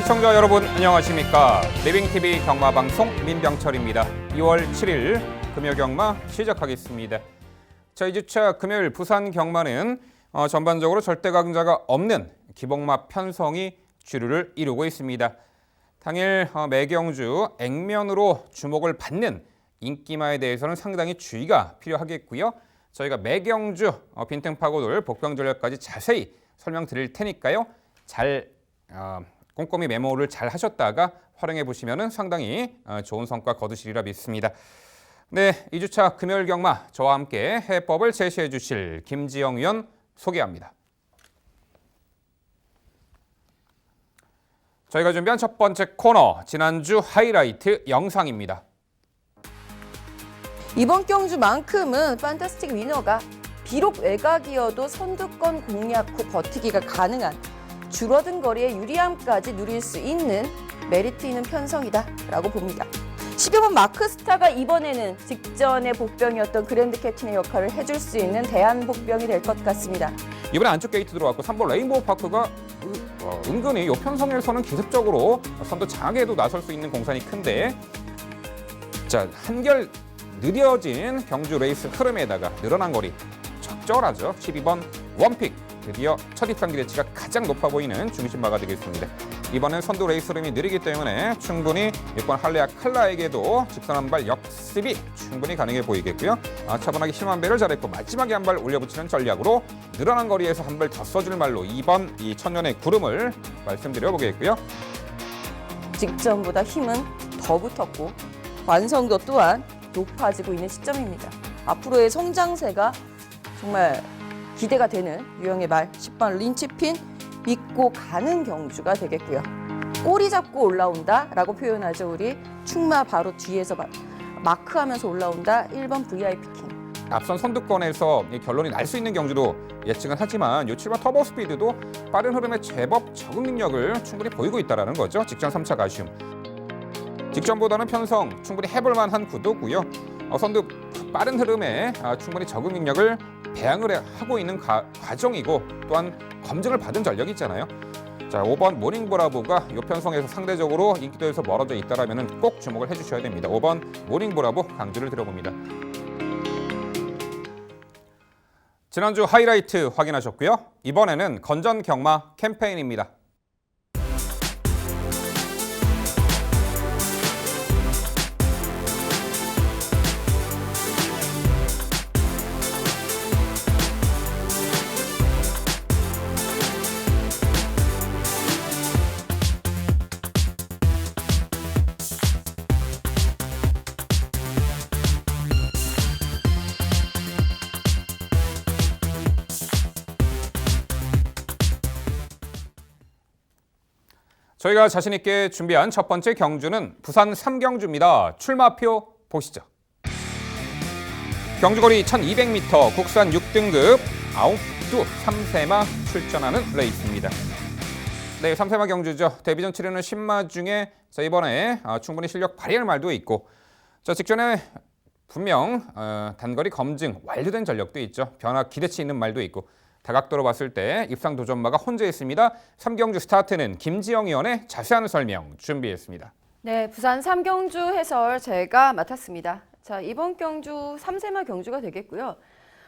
시청자 여러분 안녕하십니까. 리빙TV 경마방송 민병철입니다. 2월 7일 금요경마 시작하겠습니다. 자, 2주차 금요일 부산 경마는 전반적으로 절대 강자가 없는 기복마 편성이 주류를 이루고 있습니다. 당일 매경주 액면으로 주목을 받는 인기마에 대해서는 상당히 주의가 필요하겠고요. 저희가 매경주 빈틈 파고들 복병 전략까지 자세히 설명드릴 테니까요. 잘 꼼꼼히 메모를 잘 하셨다가 활용해 보시면 상당히 좋은 성과 거두시리라 믿습니다. 네, 2주차 금요일 경마 저와 함께 해법을 제시해 주실 김지영 위원 소개합니다. 저희가 준비한 첫 번째 코너, 지난주 하이라이트 영상입니다. 이번 경주만큼은 판타스틱 위너가 비록 외곽이어도 선두권 공략 후 버티기가 가능한 줄어든 거리의 유리함까지 누릴 수 있는 메리트 있는 편성이다라고 봅니다. 12번 마크스타가 이번에는 직전의 복병이었던 그랜드 캡틴의 역할을 해줄 수 있는 대한 복병이 될 것 같습니다. 이번에 안쪽 게이트 들어왔고 3번 레인보우 파크가 은근히 이 편성에서는 기습적으로 선두 장에도 나설 수 있는 공산이 큰데, 자, 한결 느려진 경주 레이스 흐름에다가 늘어난 거리 적절하죠. 12번 원픽 드디어 첫 입상 기대치가 가장 높아 보이는 중심마가 되겠습니다. 이번엔 선두 레이스 흐름이 느리기 때문에 충분히 6번 할레아 칼라에게도 직선 한 발 역습이 충분히 가능해 보이겠고요. 차분하게 힘 한 배를 잘했고 마지막에 한 발 올려붙이는 전략으로 늘어난 거리에서 한 발 더 써줄 말로 2번 이 천년의 구름을 말씀드려 보겠고요. 직전보다 힘은 더 붙었고 완성도 또한 높아지고 있는 시점입니다. 앞으로의 성장세가 정말 기대가 되는 유영의 말 10번 린치핀 믿고 가는 경주가 되겠고요. 꼬리 잡고 올라온다라고 표현하죠. 우리 충마 바로 뒤에서 마크하면서 올라온다 1번 VIP킹. 앞선 선두권에서 결론이 날 수 있는 경주도 예측은 하지만 요 7번 터보 스피드도 빠른 흐름에 제법 적응 능력을 충분히 보이고 있다는 거죠. 직전 3차 아쉬움. 직전보다는 편성 충분히 해볼 만한 구도고요. 선두 빠른 흐름에 충분히 적응 능력을 배양을 하고 있는 과정이고 또한 검증을 받은 전력이 있잖아요. 자, 5번 모닝브라보가 이 편성에서 상대적으로 인기도에서 멀어져 있다라면 꼭 주목을 해주셔야 됩니다. 5번 모닝브라보 강조를 드려봅니다. 지난주 하이라이트 확인하셨고요. 이번에는 건전 경마 캠페인입니다. 저희가 자신 있게 준비한 첫 번째 경주는 부산 3경주입니다. 출마표 보시죠. 경주거리 1200m, 국산 6등급 9두 3세마 출전하는 레이스입니다. 네, 3세마 경주죠. 데뷔전 치르는 10마 중에 이번에 충분히 실력 발휘할 말도 있고, 직전에 분명 단거리 검증 완료된 전력도 있죠. 변화 기대치 있는 말도 있고, 다각도로 봤을 때 입상 도전마가 혼재했습니다. 3경주 스타트는 김지영 위원의 자세한 설명 준비했습니다. 네, 부산 3경주 해설 제가 맡았습니다. 자, 이번 경주 3세마 경주가 되겠고요.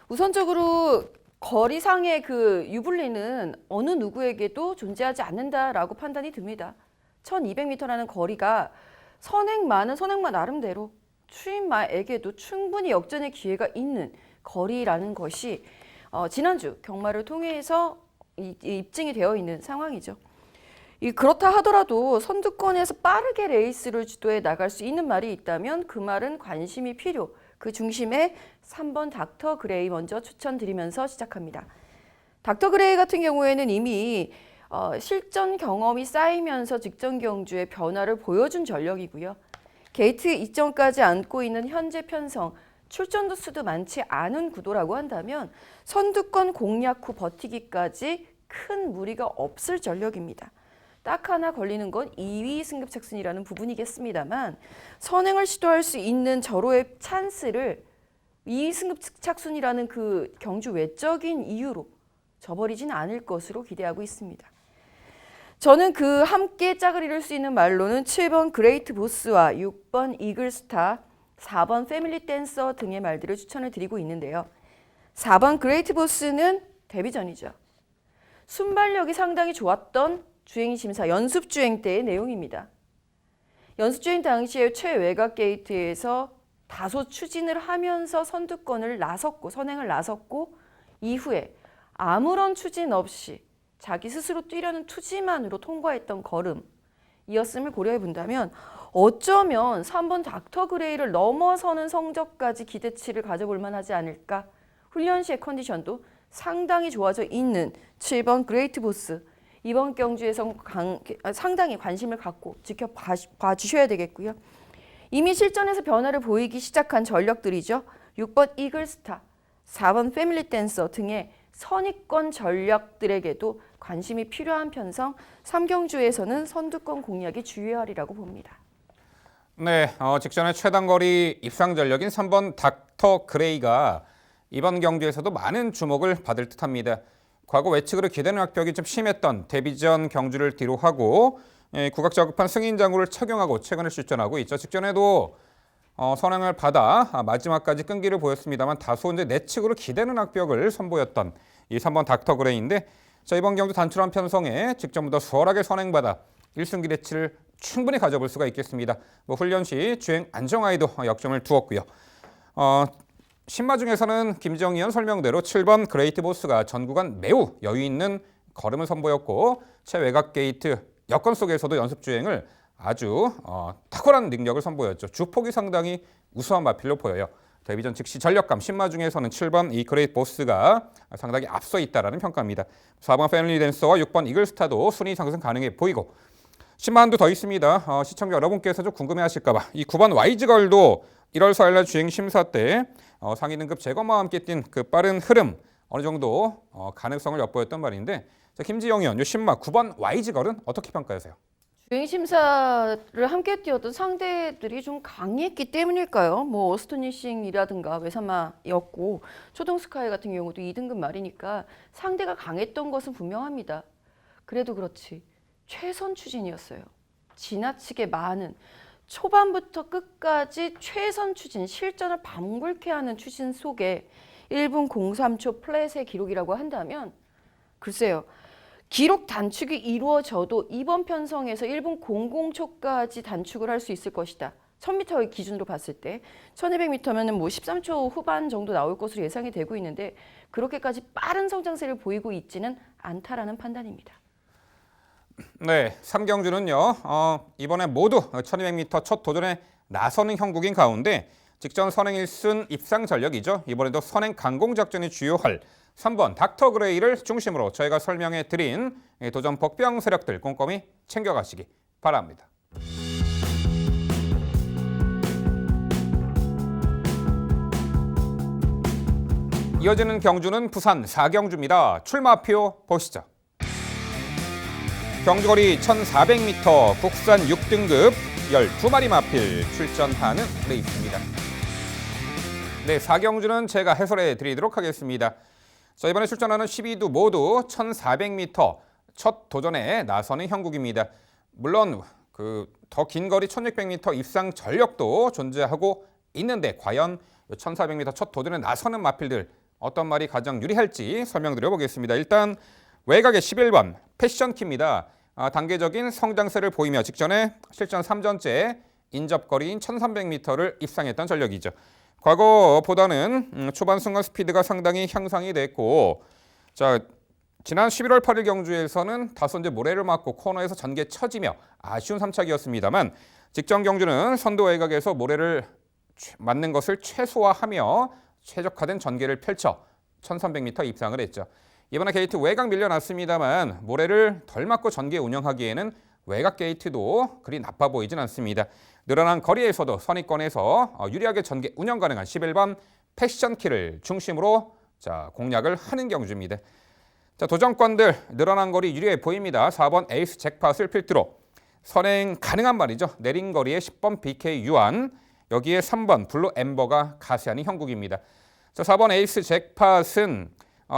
우선적으로 거리상의 그 유불리는 어느 누구에게도 존재하지 않는다라고 판단이 듭니다. 1200m라는 거리가 선행마는 선행마 나름대로 추임마에게도 충분히 역전의 기회가 있는 거리라는 것이 지난주 경마를 통해서 입증이 되어 있는 상황이죠. 그렇다 하더라도 선두권에서 빠르게 레이스를 주도해 나갈 수 있는 말이 있다면 그 말은 관심이 필요. 그 중심에 3번 닥터 그레이 먼저 추천드리면서 시작합니다. 닥터 그레이 같은 경우에는 이미 실전 경험이 쌓이면서 직전 경주의 변화를 보여준 전력이고요. 게이트 이점까지 안고 있는 현재 편성, 출전도 수도 많지 않은 구도라고 한다면 선두권 공략 후 버티기까지 큰 무리가 없을 전력입니다. 딱 하나 걸리는 건 2위 승급 착순이라는 부분이겠습니다만 선행을 시도할 수 있는 절호의 찬스를 2위 승급 착순이라는 그 경주 외적인 이유로 저버리진 않을 것으로 기대하고 있습니다. 저는 그 함께 짝을 이룰 수 있는 말로는 7번 그레이트 보스와 6번 이글스타, 4번 패밀리 댄서 등의 말들을 추천을 드리고 있는데요. 4번 그레이트 보스는 데뷔전이죠. 순발력이 상당히 좋았던 주행심사 연습 주행 때의 내용입니다. 연습 주행 당시에 최외곽 게이트에서 다소 추진을 하면서 선두권을 선행을 나섰고 이후에 아무런 추진 없이 자기 스스로 뛰려는 투지만으로 통과했던 걸음이었음을 고려해 본다면 어쩌면 3번 닥터 그레이를 넘어서는 성적까지 기대치를 가져볼 만하지 않을까. 훈련 시의 컨디션도 상당히 좋아져 있는 7번 그레이트 보스. 이번 경주에서 상당히 관심을 갖고 지켜봐 주셔야 되겠고요. 이미 실전에서 변화를 보이기 시작한 전력들이죠. 6번 이글스타, 4번 패밀리 댄서 등의 선입권 전력들에게도 관심이 필요한 편성 3경주에서는 선두권 공략이 주요하리라고 봅니다. 네, 직전에 최단거리 입상 전력인 3번 닥터 그레이가 이번 경주에서도 많은 주목을 받을 듯합니다. 과거 외측으로 기대는 악벽이 좀 심했던 데뷔전 경주를 뒤로하고 국악자급한 승인장구를 착용하고 최근에 출전하고 있죠. 직전에도 선행을 받아 마지막까지 끈기를 보였습니다만 다소 이제 내측으로 기대는 악벽을 선보였던 이 3번 닥터 그레이인데 자, 이번 경주 단출한 편성에 직전보다 수월하게 선행받아 1승 기대치를 충분히 가져볼 수가 있겠습니다. 훈련 시 주행 안정화에도 역점을 두었고요. 신마 중에서는 김정희원 설명대로 7번 그레이트 보스가 전 구간 매우 여유 있는 걸음을 선보였고 최외곽 게이트 여건 속에서도 연습 주행을 아주 탁월한 능력을 선보였죠. 주폭이 상당히 우수한 마필로 보여요. 데뷔전 즉시 전력감 신마 중에서는 7번 이 그레이트 보스가 상당히 앞서 있다라는 평가입니다. 4번 패밀리 댄서와 6번 이글스타도 순위 상승 가능해 보이고 신마 한두 더 있습니다. 시청자 여러분께서 좀 궁금해하실까 봐 이 9번 와이즈걸도 1월 4일 날 주행 심사 때 상위 등급 제거와 함께 뛴 그 빠른 흐름 어느 정도 가능성을 엿보였던 말인데 자, 김지영 의원, 요 신마 9번 와이즈걸은 어떻게 평가하세요? 주행 심사를 함께 뛰었던 상대들이 좀 강했기 때문일까요? 오스토니싱이라든가 외사마였고 초동스카이 같은 경우도 2등급 말이니까 상대가 강했던 것은 분명합니다. 그래도 그렇지 최선 추진이었어요. 지나치게 많은 초반부터 끝까지 최선 추진, 실전을 방불케 하는 추진 속에 1분 03초 플랫의 기록이라고 한다면 글쎄요. 기록 단축이 이루어져도 이번 편성에서 1분 00초까지 단축을 할 수 있을 것이다. 1000m의 기준으로 봤을 때 1200m면 13초 후반 정도 나올 것으로 예상이 되고 있는데 그렇게까지 빠른 성장세를 보이고 있지는 않다라는 판단입니다. 네, 3경주는요. 이번에 모두 1200m 첫 도전에 나서는 형국인 가운데 직전 선행 1순 입상 전력이죠. 이번에도 선행 강공 작전이 주요할 3번 닥터 그레이를 중심으로 저희가 설명해 드린 도전 복병 세력들 꼼꼼히 챙겨가시기 바랍니다. 이어지는 경주는 부산 4경주입니다. 출마표 보시죠. 경주거리 1400m 국산 6등급 12마리 마필 출전하는 레이스입니다. 네, 4경주는 제가 해설해 드리도록 하겠습니다. 자, 이번에 출전하는 12두 모두 1400m 첫 도전에 나서는 형국입니다. 물론 더 긴 거리 1600m 입상 전력도 존재하고 있는데 과연 1400m 첫 도전에 나서는 마필들 어떤 말이 가장 유리할지 설명드려 보겠습니다. 일단 외곽의 11번 패션키입니다. 단계적인 성장세를 보이며 직전에 실전 3전째 인접거리인 1300m를 입상했던 전력이죠. 과거보다는 초반 순간 스피드가 상당히 향상이 됐고 자, 지난 11월 8일 경주에서는 다소 이제 모래를 맞고 코너에서 전개 처지며 아쉬운 3착이었습니다만 직전 경주는 선도 외곽에서 모래를 맞는 것을 최소화하며 최적화된 전개를 펼쳐 1300m 입상을 했죠. 이번에 게이트 외곽 밀려났습니다만 모래를 덜 맞고 전개 운영하기에는 외곽 게이트도 그리 나빠 보이진 않습니다. 늘어난 거리에서도 선입권에서 유리하게 전개 운영 가능한 11번 패션키를 중심으로 공략을 하는 경주입니다. 도전권들 늘어난 거리 유리해 보입니다. 4번 에이스 잭팟을 필두로 선행 가능한 말이죠. 내린 거리에 10번 BK 유한 여기에 3번 블루 엠버가 가세하는 형국입니다. 4번 에이스 잭팟은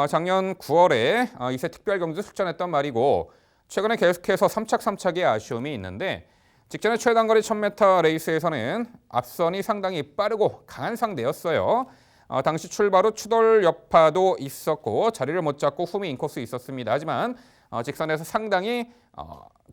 작년 9월에 2세 특별 경주 출전했던 말이고 최근에 계속해서 3착3착의 아쉬움이 있는데 직전에 최단거리 1000m 레이스에서는 앞선이 상당히 빠르고 강한 상대였어요. 당시 출발 후 추돌 여파도 있었고 자리를 못 잡고 흠이 인코스 있었습니다. 하지만 직선에서 상당히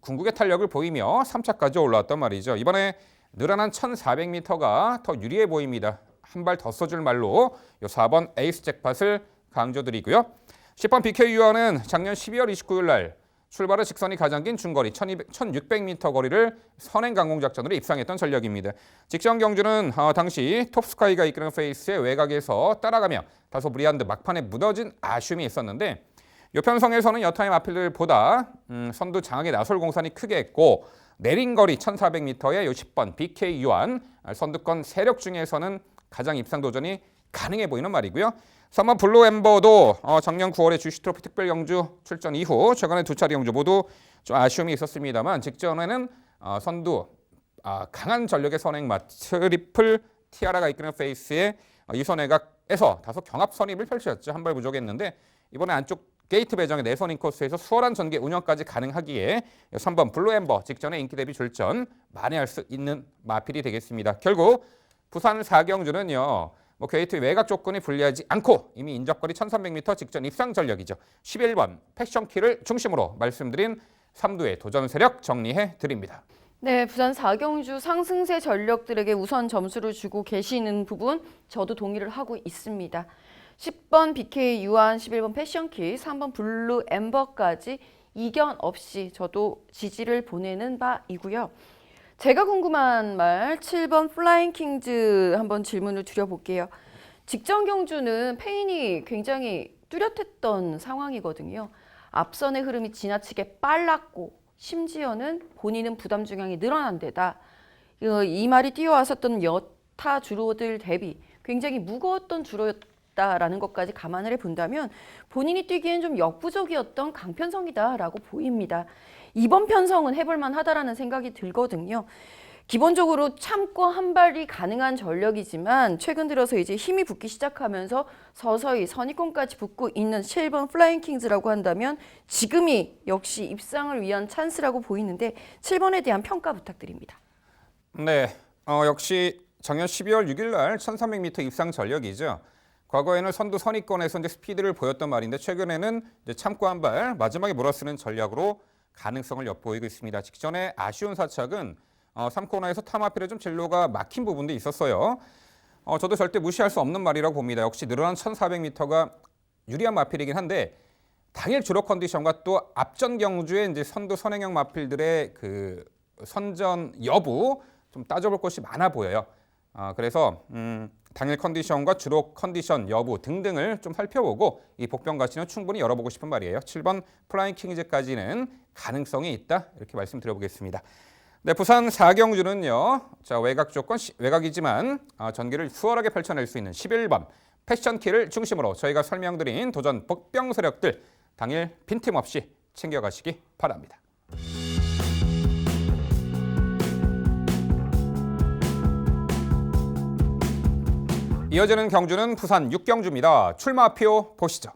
궁극의 탄력을 보이며 3차까지 올라왔단 말이죠. 이번에 늘어난 1400m가 더 유리해 보입니다. 한 발 더 써줄 말로 요 4번 에이스 잭팟을 강조드리고요. 10번 BK 유언은 작년 12월 29일 날 출발 후 직선이 가장 긴 중거리 1600m 거리를 선행 강공 작전으로 입상했던 전력입니다. 직전 경주는 당시 톱스카이가 이끄는 페이스의 외곽에서 따라가며 다소 무리한 듯 막판에 무너진 아쉬움이 있었는데 이 편성에서는 여타임 아필들보다 선두 장악에 나설 공산이 크게 했고 내린 거리 1400m의 10번 BK 유안 선두권 세력 중에서는 가장 입상 도전이 가능해 보이는 말이고요. 3번 블루 엠버도 작년 9월에 주시 트로피 특별 경주 출전 이후 최근에 두 차례 경주 모두 좀 아쉬움이 있었습니다만 직전에는 선두 강한 전력의 선행맛 트리플 티아라가 이끄는 페이스의 이선외곽에서 다소 경합 선입을 펼쳤죠. 한 발 부족했는데 이번에 안쪽 게이트 배정의 내선 인코스에서 수월한 전개 운영까지 가능하기에 3번 블루 엠버 직전에 인기 대비 출전 만회할 수 있는 마필이 되겠습니다. 결국 부산 4경주는요. 게이트 외곽 조건이 불리하지 않고 이미 인접거리 1300m 직전 입상 전력이죠. 11번 패션키를 중심으로 말씀드린 3두의 도전 세력 정리해 드립니다. 네, 부산 4경주 상승세 전력들에게 우선 점수를 주고 계시는 부분 저도 동의를 하고 있습니다. 10번 BK 유한, 11번 패션키, 3번 블루 엠버까지 이견 없이 저도 지지를 보내는 바이고요. 제가 궁금한 말 7번 플라잉 킹즈 한번 질문을 드려볼게요. 직전 경주는 페인이 굉장히 뚜렷했던 상황이거든요. 앞선의 흐름이 지나치게 빨랐고 심지어는 본인은 부담 중량이 늘어난 데다 이 말이 뛰어왔었던 여타 주로들 대비 굉장히 무거웠던 주로였다라는 것까지 감안을 해본다면 본인이 뛰기엔 좀 역부족이었던 강편성이다라고 보입니다. 이번 편성은 해볼만 하다라는 생각이 들거든요. 기본적으로 참고 한 발이 가능한 전력이지만 최근 들어서 이제 힘이 붙기 시작하면서 서서히 선입권까지 붙고 있는 7번 플라잉 킹즈라고 한다면 지금이 역시 입상을 위한 찬스라고 보이는데 7번에 대한 평가 부탁드립니다. 네, 역시 작년 12월 6일 날 1300m 입상 전력이죠. 과거에는 선두 선입권에서 이제 스피드를 보였던 말인데 최근에는 이제 참고 한 발 마지막에 몰아쓰는 전략으로 가능성을 엿보이고 있습니다. 직전에 아쉬운 사착은 3코너에서 타마필에 좀 진로가 막힌 부분도 있었어요. 저도 절대 무시할 수 없는 말이라고 봅니다. 역시 늘어난 1400m가 유리한 마필이긴 한데 당일 주로 컨디션과 또 앞전 경주에 이제 선두 선행형 마필들의 그 선전 여부 좀 따져볼 것이 많아 보여요. 그래서 당일 컨디션과 주로 컨디션 여부 등등을 좀 살펴보고 이 복병 가치는 충분히 열어보고 싶은 말이에요. 7번 플라잉 킹즈까지는 가능성이 있다 이렇게 말씀드려보겠습니다. 네, 부산 4경주는요. 자, 외곽 조건 외곽이지만 전개를 수월하게 펼쳐낼 수 있는 11번 패션키를 중심으로 저희가 설명드린 도전 복병 세력들 당일 빈틈없이 챙겨가시기 바랍니다. 이어지는 경주는 부산 6경주입니다. 출마표 보시죠.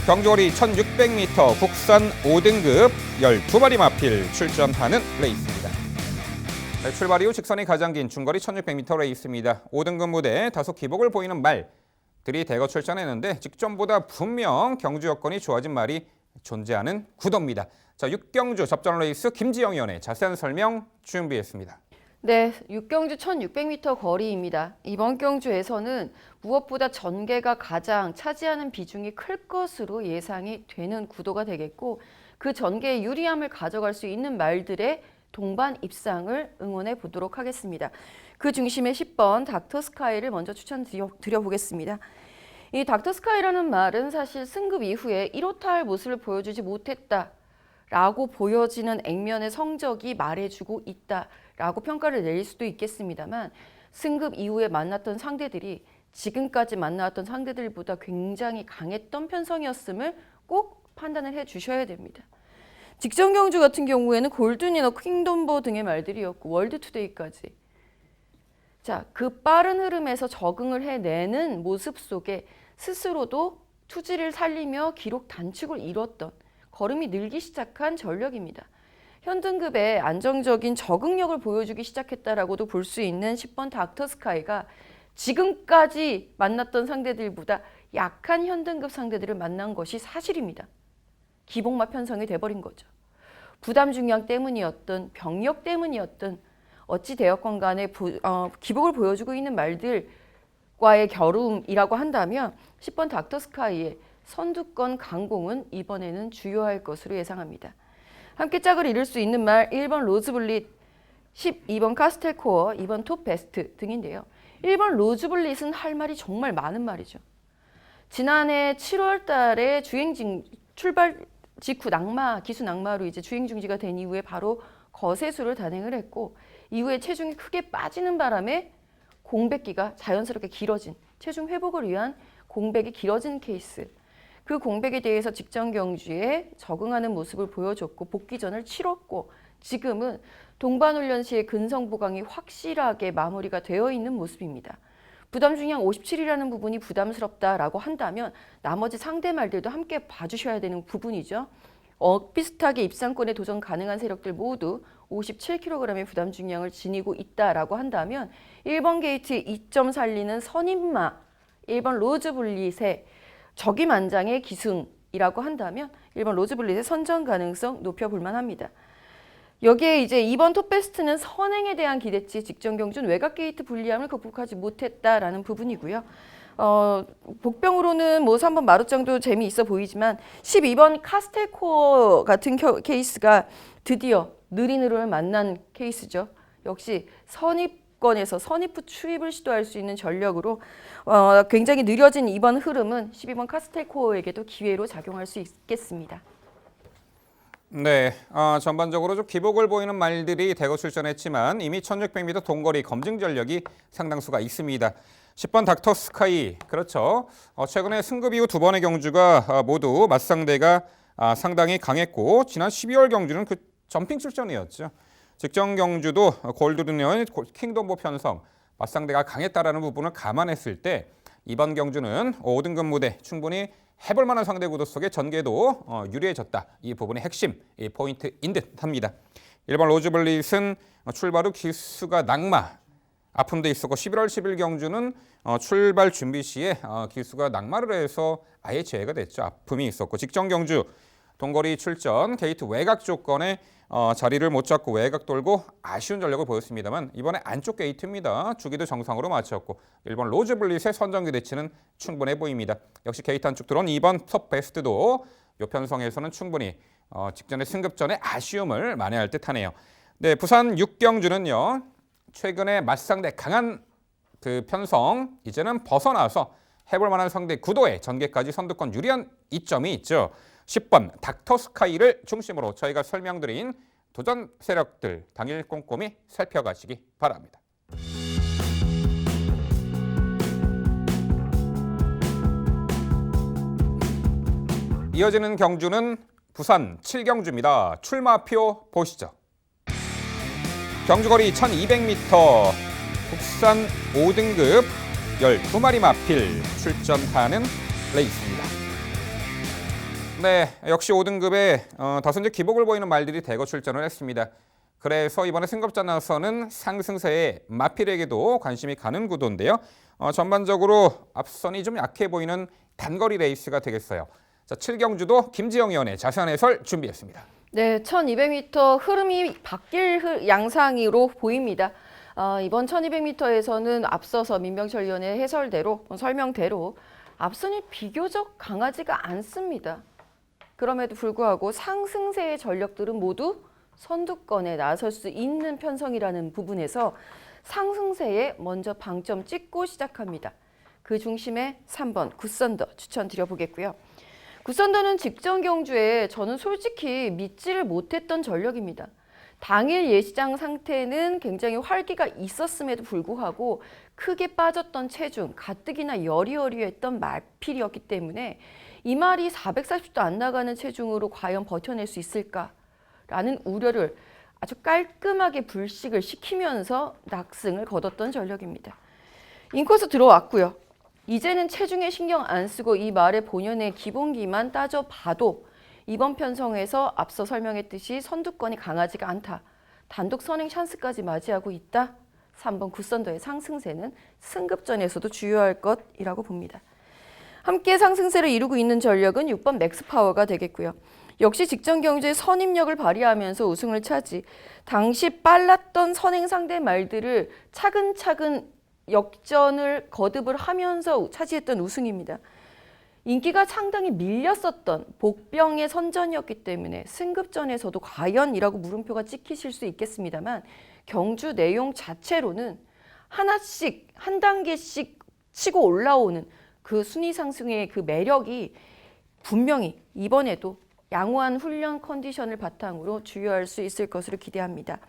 경주거리 1600m 국산 5등급 12마리 마필 출전하는 레이스입니다. 네, 출발 이후 직선이 가장 긴 중거리 1600m 레이스입니다. 5등급 무대에 다소 기복을 보이는 말들이 대거 출전했는데 직전보다 분명 경주 여건이 좋아진 말이 존재하는 구도입니다. 자, 6경주 접전 레이스 김지영 위원의 자세한 설명 준비했습니다. 네, 6경주 1600m 거리입니다. 이번 경주에서는 무엇보다 전개가 가장 차지하는 비중이 클 것으로 예상이 되는 구도가 되겠고 그 전개의 유리함을 가져갈 수 있는 말들의 동반 입상을 응원해 보도록 하겠습니다. 그 중심에 10번 닥터 스카이를 먼저 추천드려보겠습니다. 이 닥터 스카이라는 말은 사실 승급 이후에 1호타할 모습을 보여주지 못했다라고 보여지는 액면의 성적이 말해주고 있다라고 평가를 내릴 수도 있겠습니다만 승급 이후에 만났던 상대들이 지금까지 만나왔던 상대들보다 굉장히 강했던 편성이었음을 꼭 판단을 해주셔야 됩니다. 직전 경주 같은 경우에는 골든이나 킹덤버 등의 말들이었고 월드투데이까지 자, 그 빠른 흐름에서 적응을 해내는 모습 속에 스스로도 투지를 살리며 기록 단축을 이뤘던 걸음이 늘기 시작한 전력입니다. 현등급의 안정적인 적응력을 보여주기 시작했다라고도 볼 수 있는 10번 닥터스카이가 지금까지 만났던 상대들보다 약한 현등급 상대들을 만난 것이 사실입니다. 기복마 편성이 돼버린 거죠. 부담 중량 때문이었든 병력 때문이었든 어찌 되었건 간에 기복을 보여주고 있는 말들과의 겨rum이라고 한다면 10번 닥터스카이의 선두권 강공은 이번에는 주요할 것으로 예상합니다. 함께 짝을 이룰 수 있는 말 1번 로즈블릿, 12번 카스텔코어, 2번 톱베스트 등인데요. 1번 로즈블릿은 할 말이 정말 많은 말이죠. 지난해 7월 달에 출발 직후 기수 낙마로 이제 주행 중지가 된 이후에 바로 거세수를 단행을 했고 이후에 체중이 크게 빠지는 바람에 공백기가 자연스럽게 길어진 체중 회복을 위한 공백이 길어진 케이스. 그 공백에 대해서 직전 경주에 적응하는 모습을 보여줬고 복귀전을 치렀고 지금은 동반훈련 시의 근성 보강이 확실하게 마무리가 되어 있는 모습입니다. 부담 중량 57이라는 부분이 부담스럽다라고 한다면 나머지 상대 말들도 함께 봐주셔야 되는 부분이죠. 비슷하게 입상권에 도전 가능한 세력들 모두 57kg의 부담 중량을 지니고 있다라고 한다면 1번 게이트의 2점 살리는 선임마 1번 로즈블릿의 적임안장의 기승이라고 한다면 1번 로즈블릿의 선전 가능성 높여볼 만합니다. 여기에 이제 2번 톱베스트는 선행에 대한 기대치, 직전 경주는 외곽 게이트 불리함을 극복하지 못했다라는 부분이고요. 복병으로는 뭐 3번 마루짱도 재미있어 보이지만 12번 카스텔코어 같은 케이스가 드디어 느린 흐름을 만난 케이스죠. 역시 선입권에서 선입 후 추입을 시도할 수 있는 전력으로 굉장히 느려진 이번 흐름은 12번 카스텔코어에게도 기회로 작용할 수 있겠습니다. 네, 전반적으로 좀 기복을 보이는 말들이 대거 출전했지만 이미 1600m 동거리 검증 전력이 상당수가 있습니다. 10번 닥터스카이, 그렇죠. 최근에 승급 이후 두 번의 경주가 모두 맞상대가 상당히 강했고 지난 12월 경주는 그 점핑 출전이었죠. 직전 경주도 골드르네어의 킹덤보 편성, 맞상대가 강했다라는 부분을 감안했을 때 이번 경주는 5등급 무대 충분히 해볼 만한 상대 구도 속에 전개도 유리해졌다. 이 부분이 핵심 포인트인 듯 합니다. 1번 로즈블릿은 출발 후 기수가 낙마, 아픔도 있었고 11월 10일 경주는 출발 준비 시에 기수가 낙마를 해서 아예 제외가 됐죠. 아픔이 있었고 직전 경주 동거리 출전 게이트 외곽 조건에 자리를 못 잡고 외곽 돌고 아쉬운 전력을 보였습니다만 이번에 안쪽 게이트입니다. 주기도 정상으로 마쳤고 1번 로즈블릿의 선정 기대치는 충분해 보입니다. 역시 게이트 안쪽 들어온 2번 톱베스트도 요 편성에서는 충분히 직전의 승급 전에 아쉬움을 만회할 듯하네요. 네, 부산 6경주는요. 최근에 맞상대 강한 그 편성 이제는 벗어나서 해볼 만한 상대 구도에 전개까지 선두권 유리한 이점이 있죠. 10번 닥터스카이를 중심으로 저희가 설명드린 도전 세력들 당일 꼼꼼히 살펴가시기 바랍니다. 이어지는 경주는 부산 7경주입니다. 출마표 보시죠. 경주거리 1200m, 국산 5등급 12마리 마필 출전하는 레이스입니다. 네, 역시 5등급에 다선제 기복을 보이는 말들이 대거 출전을 했습니다. 그래서 이번에 승급전에서는 상승세의 마필에게도 관심이 가는 구도인데요. 전반적으로 앞선이 좀 약해 보이는 단거리 레이스가 되겠어요. 자, 7경주도 김지영 의원의 자세한 해설 준비했습니다. 네, 1200m 흐름이 바뀔 양상으로 보입니다. 이번 1200m에서는 앞서서 민병철 의원의 설명대로 앞선이 비교적 강하지가 않습니다. 그럼에도 불구하고 상승세의 전력들은 모두 선두권에 나설 수 있는 편성이라는 부분에서 상승세에 먼저 방점 찍고 시작합니다. 그 중심에 3번 굿선더 추천드려보겠고요. 굿선더는 직전 경주에 저는 솔직히 믿지를 못했던 전력입니다. 당일 예시장 상태는 굉장히 활기가 있었음에도 불구하고 크게 빠졌던 체중, 가뜩이나 여리여리했던 마필이었기 때문에 이 말이 440도 안 나가는 체중으로 과연 버텨낼 수 있을까라는 우려를 아주 깔끔하게 불식을 시키면서 낙승을 거뒀던 전력입니다. 인코스 들어왔고요. 이제는 체중에 신경 안 쓰고 이 말의 본연의 기본기만 따져봐도 이번 편성에서 앞서 설명했듯이 선두권이 강하지가 않다. 단독 선행 찬스까지 맞이하고 있다. 3번 굿선더의 상승세는 승급전에서도 주요할 것이라고 봅니다. 함께 상승세를 이루고 있는 전력은 6번 맥스파워가 되겠고요. 역시 직전 경주에 선임력을 발휘하면서 우승을 차지. 당시 빨랐던 선행 상대 말들을 차근차근 역전을 거듭을 하면서 차지했던 우승입니다. 인기가 상당히 밀렸었던 복병의 선전이었기 때문에 승급전에서도 과연이라고 물음표가 찍히실 수 있겠습니다만 경주 내용 자체로는 하나씩 한 단계씩 치고 올라오는 그 순위 상승의 그 매력이 분명히 이번에도 양호한 훈련 컨디션을 바탕으로 주요할 수 있을 것으로 기대합니다.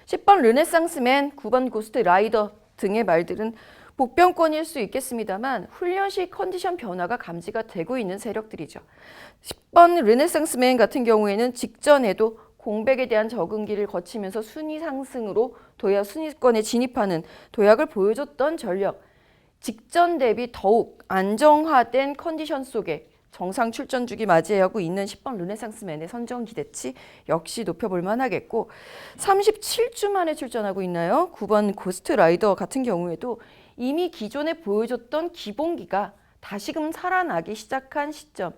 10번 르네상스맨, 9번 고스트 라이더 등의 말들은 복병권일 수 있겠습니다만 훈련 시 컨디션 변화가 감지가 되고 있는 세력들이죠. 10번 르네상스맨 같은 경우에는 직전에도 공백에 대한 적응기를 거치면서 순위 상승으로 도약 순위권에 진입하는 도약을 보여줬던 전력. 직전 대비 더욱 안정화된 컨디션 속에 정상 출전 주기 맞이하고 있는 10번 르네상스맨의 선정 기대치 역시 높여볼 만하겠고 37주 만에 출전하고 있나요? 9번 고스트 라이더 같은 경우에도 이미 기존에 보여줬던 기본기가 다시금 살아나기 시작한 시점.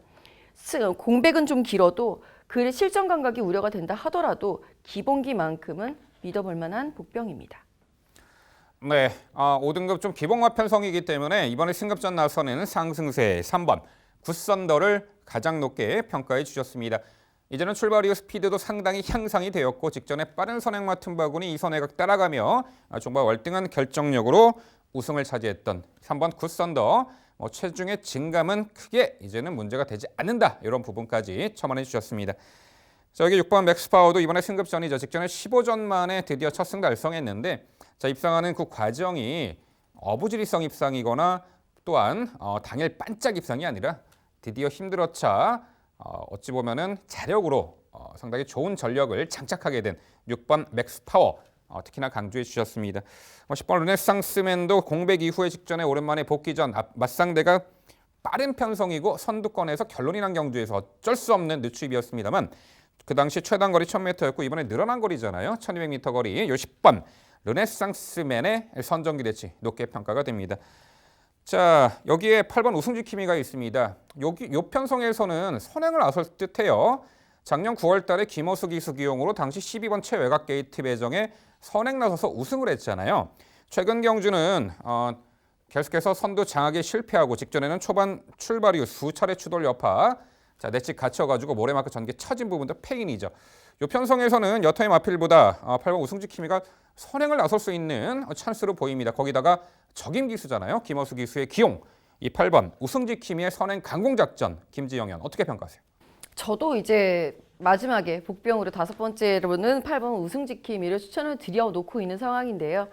공백은 좀 길어도 그 실전 감각이 우려가 된다 하더라도 기본기만큼은 믿어볼 만한 복병입니다. 네, 5등급 좀 기본화 편성이기 때문에 이번에 승급전 나서는 상승세 3번 굿선더를 가장 높게 평가해 주셨습니다. 이제는 출발 이후 스피드도 상당히 향상이 되었고 직전에 빠른 선행 맡은 바구니 이 선행을 따라가며 정말 월등한 결정력으로 우승을 차지했던 3번 굿선더. 체중의 증감은 크게 이제는 문제가 되지 않는다. 이런 부분까지 첨언해 주셨습니다. 자, 여기 6번 맥스파워도 이번에 승급전이죠. 직전에 15전 만에 드디어 첫 승 달성했는데 자, 입상하는 그 과정이 어부지리성 입상이거나 또한 당일 반짝 입상이 아니라 드디어 힘들어차 어찌 보면은 자력으로 상당히 좋은 전력을 장착하게 된 6번 맥스파워 특히나 강조해 주셨습니다. 10번 르네상스맨도 공백 이후에 직전에 오랜만에 복귀 전 맞상대가 빠른 편성이고 선두권에서 결론이 난 경주에서 어쩔 수 없는 늦추입이었습니다만 그 당시 최단 거리 1000m였고 이번에 늘어난 거리잖아요. 1200m 거리. 요 10번 르네상스맨의 선정 기대치 높게 평가가 됩니다. 자, 여기에 8번 우승지킴이가 있습니다. 요 편성에서는 선행을 나설 듯해요. 작년 9월 달에 김어수 기수 기용으로 당시 12번 최외곽 게이트 배정에 선행 나서서 우승을 했잖아요. 최근 경주는 계속해서 선두 장악에 실패하고 직전에는 초반 출발 이후 수차례 추돌 여파 자, 내치 갇혀가지고 모래마크 전개 처진 부분도 페인이죠. 이 편성에서는 여타의 마필보다 8번 우승지킴이가 선행을 나설 수 있는 찬스로 보입니다. 거기다가 적임 기수잖아요. 김어수 기수의 기용. 이 8번 우승지킴이의 선행 강공작전 김지영현 어떻게 평가하세요? 저도 이제 마지막에 복병으로 5번째로는 8번 우승지킴이를 추천을 드려놓고 있는 상황인데요.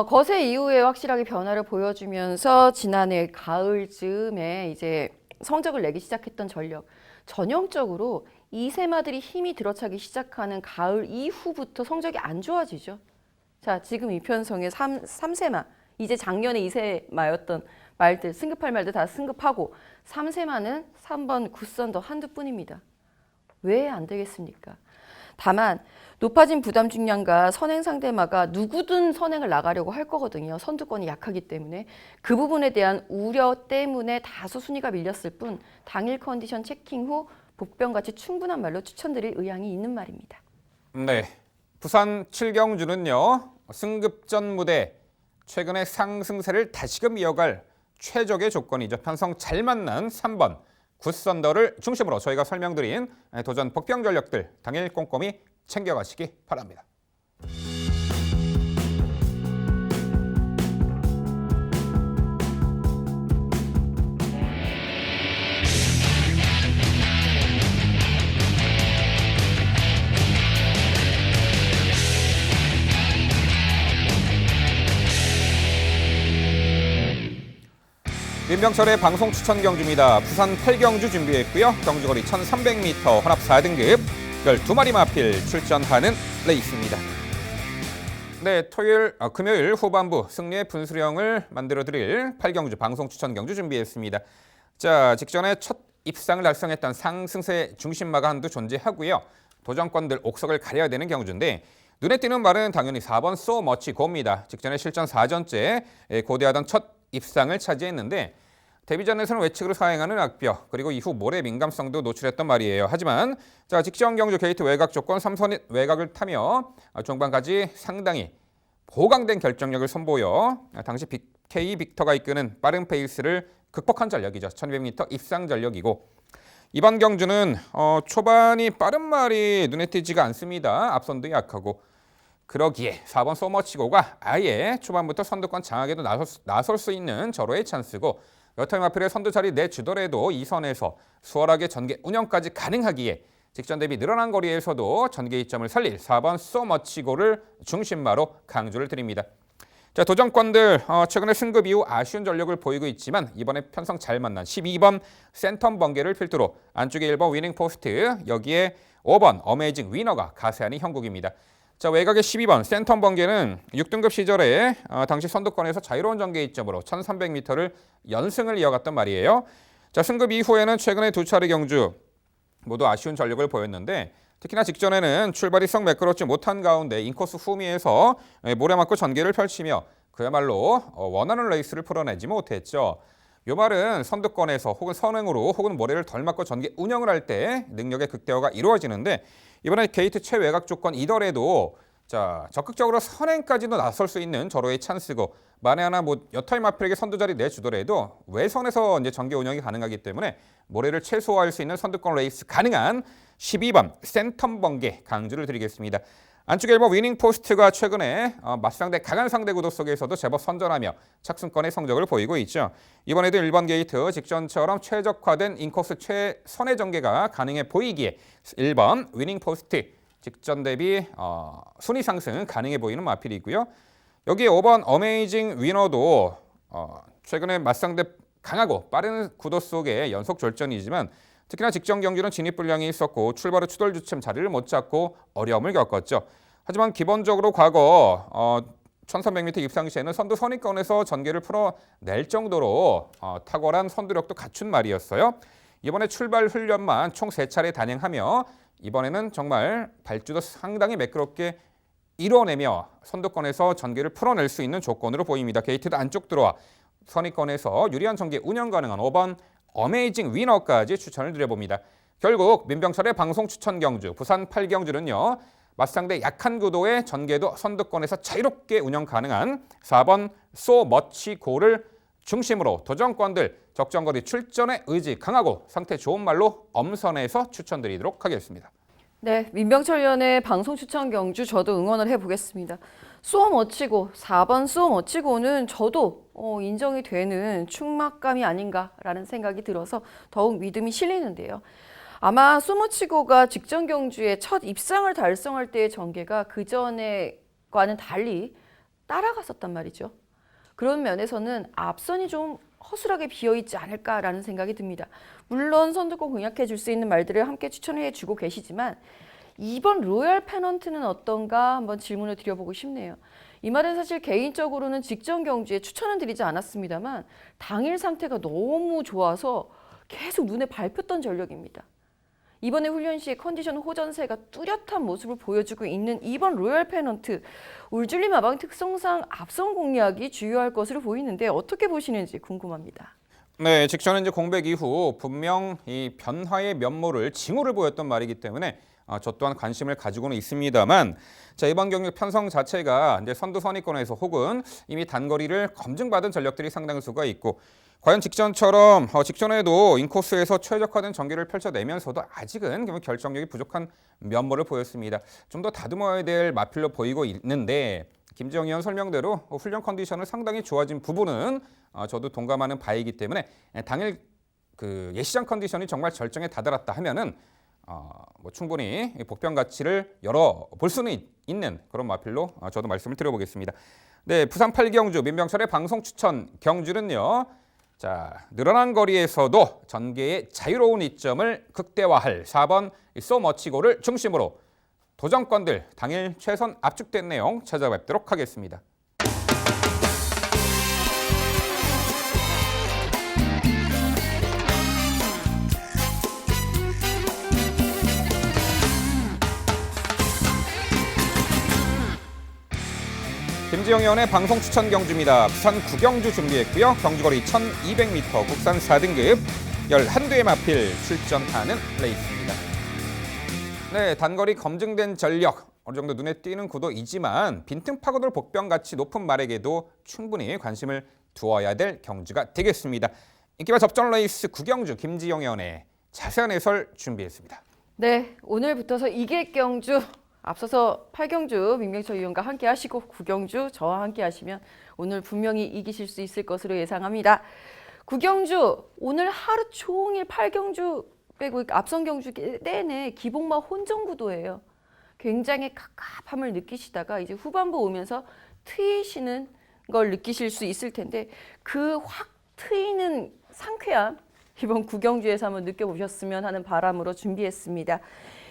거세 이후에 확실하게 변화를 보여주면서 지난해 가을 즈음에 이제 성적을 내기 시작했던 전력. 전형적으로 이세마들이 힘이 들어차기 시작하는 가을 이후부터 성적이 안 좋아지죠. 자, 지금 이 편성의 3세마, 이제 작년에 2세마였던 말들, 승급할 말들 다 승급하고 3세마는 3번 굿선더 한두뿐입니다. 왜 안 되겠습니까? 다만 높아진 부담 중량과 선행 상대마가 누구든 선행을 나가려고 할 거거든요. 선두권이 약하기 때문에 그 부분에 대한 우려 때문에 다소 순위가 밀렸을 뿐 당일 컨디션 체킹 후 복병같이 충분한 말로 추천드릴 의향이 있는 말입니다. 네, 부산 7경주는요. 승급전 무대 최근의 상승세를 다시금 이어갈 최적의 조건이죠. 편성 잘 만난 3번 굿선더를 중심으로 저희가 설명드린 도전 복병 전력들 당일 꼼꼼히 챙겨가시기 바랍니다. 민병철의 방송 추천 경주입니다. 부산 8경주 준비했고요. 경주거리 1300m 혼합 4등급 12마리 마필 출전하는 레이스입니다. 네, 금요일 후반부 승리의 분수령을 만들어드릴 8경주 방송 추천 경주 준비했습니다. 자, 직전에 첫 입상을 달성했던 상승세 중심마가 한두 존재하고요. 도전권들 옥석을 가려야 되는 경주인데 눈에 띄는 말은 당연히 4번 So Much Go입니다. 직전에 실전 4전째 고대하던 첫 입상을 차지했는데 데뷔전에서는 외측으로 사행하는 악벽 그리고 이후 모래 민감성도 노출했던 말이에요. 하지만 자 직전 경주 게이트 외곽 조건 3선 외곽을 타며 종반까지 상당히 보강된 결정력을 선보여 당시 BK 빅터가 이끄는 빠른 페이스를 극복한 전력이죠. 1200m 입상 전력이고 이번 경주는 초반이 빠른 말이 눈에 띄지가 않습니다. 앞선도 약하고 그러기에 4번 소머치고가 아예 초반부터 선두권 장악에도 나설 수 있는 절호의 찬스고 여타임 마필의 선두 자리 내주더라도 이 선에서 수월하게 전개 운영까지 가능하기에 직전 대비 늘어난 거리에서도 전개 이점을 살릴 4번 소머치고를 중심마로 강조를 드립니다. 자 도전권들 최근에 승급 이후 아쉬운 전력을 보이고 있지만 이번에 편성 잘 만난 12번 센텀 번개를 필두로 안쪽에 1번 위닝 포스트 여기에 5번 어메이징 위너가 가세하는 형국입니다. 자 외곽의 12번 센텀 번개는 6등급 시절에 당시 선두권에서 자유로운 전개 이점으로 1300m를 연승을 이어갔단 말이에요. 자 승급 이후에는 최근에 두 차례 경주 모두 아쉬운 전력을 보였는데 특히나 직전에는 출발이 썩 매끄럽지 못한 가운데 인코스 후미에서 모래 맞고 전개를 펼치며 그야말로 원하는 레이스를 풀어내지 못했죠. 요 말은 선두권에서 혹은 선행으로 혹은 모래를 덜 맞고 전개 운영을 할 때 능력의 극대화가 이루어지는데 이번에 게이트 최외곽 조건이더라도 자 적극적으로 선행까지도 나설 수 있는 절호의 찬스고 만에 하나 여타임 마필에게 선두 자리 내주더라도 외선에서 이제 전개 운영이 가능하기 때문에 모래를 최소화할 수 있는 선두권 레이스 가능한 12번 센텀 번개 강조를 드리겠습니다. 안쪽에 1번 위닝 포스트가 최근에 맞상대 강한 상대 구도 속에서도 제법 선전하며 착순권의 성적을 보이고 있죠. 이번에도 1번 게이트 직전처럼 최적화된 인코스 최선의 전개가 가능해 보이기에 1번 위닝 포스트 직전 대비 순위 상승 가능해 보이는 마필이고요. 여기에 5번 어메이징 위너도 최근에 맞상대 강하고 빠른 구도 속의 연속 졸전이지만 특히나 직전 경주는 진입 불량이 있었고 출발 후 추돌 주춤 자리를 못 잡고 어려움을 겪었죠. 하지만 기본적으로 과거 1300m 입상 시에는 선두 선입권에서 전개를 풀어낼 정도로 탁월한 선두력도 갖춘 말이었어요. 이번에 출발 훈련만 총 3차례 단행하며 이번에는 정말 발주도 상당히 매끄럽게 이뤄내며 선두권에서 전개를 풀어낼 수 있는 조건으로 보입니다. 게이트도 안쪽 들어와 선입권에서 유리한 전개 운영 가능한 5번 어메이징 위너까지 추천을 드려봅니다. 결국 민병철의 방송 추천 경주 부산 8경주는요. 맞상대 약한 구도의 전개도 선두권에서 자유롭게 운영 가능한 4번 So Much Go를 중심으로 도전권들 적정거리 출전의 의지 강하고 상태 좋은 말로 엄선해서 추천드리도록 하겠습니다. 네, 민병철 위원의 방송 추천 경주 저도 응원을 해보겠습니다. So Much Go, 4번 So Much Go는 저도 인정이 되는 충막감이 아닌가라는 생각이 들어서 더욱 믿음이 실리는데요. 아마 So Much Go가 직전 경주에 첫 입상을 달성할 때의 전개가 그전에과는 달리 따라갔었단 말이죠. 그런 면에서는 앞선이 좀 허술하게 비어있지 않을까라는 생각이 듭니다. 물론 선두권 공략해 줄 수 있는 말들을 함께 추천해 주고 계시지만 이번 로열 페넌트는 어떤가 한번 질문을 드려보고 싶네요. 이 말은 사실 개인적으로는 직전 경주에 추천은 드리지 않았습니다만 당일 상태가 너무 좋아서 계속 눈에 밟혔던 전력입니다. 이번에 훈련 시에 컨디션 호전세가 뚜렷한 모습을 보여주고 있는 이번 로열 페넌트 울줄리 마방 특성상 앞선 공략이 주요할 것으로 보이는데 어떻게 보시는지 궁금합니다. 네, 직전에 이제 공백 이후 분명 이 변화의 면모를 징후를 보였던 말이기 때문에 저 또한 관심을 가지고는 있습니다만 자 이번 경기 편성 자체가 이제 선두 선입권에서 혹은 이미 단거리를 검증받은 전력들이 상당수가 있고 과연 직전처럼 직전에도 인코스에서 최적화된 전개를 펼쳐내면서도 아직은 결정력이 부족한 면모를 보였습니다. 좀 더 다듬어야 될 마필로 보이고 있는데 김지영 의원 설명대로 훈련 컨디션을 상당히 좋아진 부분은 저도 동감하는 바이기 때문에 당일 그 예시장 컨디션이 정말 절정에 다다랐다 하면은 충분히 복병 가치를 열어볼 수는 있는 그런 마필로 저도 말씀을 드려보겠습니다. 네, 부산 8경주 민병철의 방송 추천 경주는요. 자, 늘어난 거리에서도 전개의 자유로운 이점을 극대화할 4번 So Much Go를 중심으로 도전권들 당일 최선 압축된 내용 찾아뵙도록 하겠습니다. 김지영 의원의 방송 추천 경주입니다. 부산 9경주 준비했고요. 경주거리 1200m 국산 4등급 11대의 마필 출전하는 레이스입니다. 네, 단거리 검증된 전력, 어느 정도 눈에 띄는 구도이지만 빈틈 파고들 복병같이 높은 말에게도 충분히 관심을 두어야 될 경주가 되겠습니다. 인기와 접전 레이스 9경주 김지영 의원의 자세한 해설 준비했습니다. 네, 오늘부터서 2개 경주 앞서서 8경주 민병철 의원과 함께 하시고 9경주 저와 함께 하시면 오늘 분명히 이기실 수 있을 것으로 예상합니다. 9경주 오늘 하루 종일 8경주 빼고 앞선 경주 내내 기복마 혼전 구도예요. 굉장히 갑갑함을 느끼시다가 이제 후반부 오면서 트이시는 걸 느끼실 수 있을 텐데 그 확 트이는 상쾌함 이번 9경주에서 한번 느껴보셨으면 하는 바람으로 준비했습니다.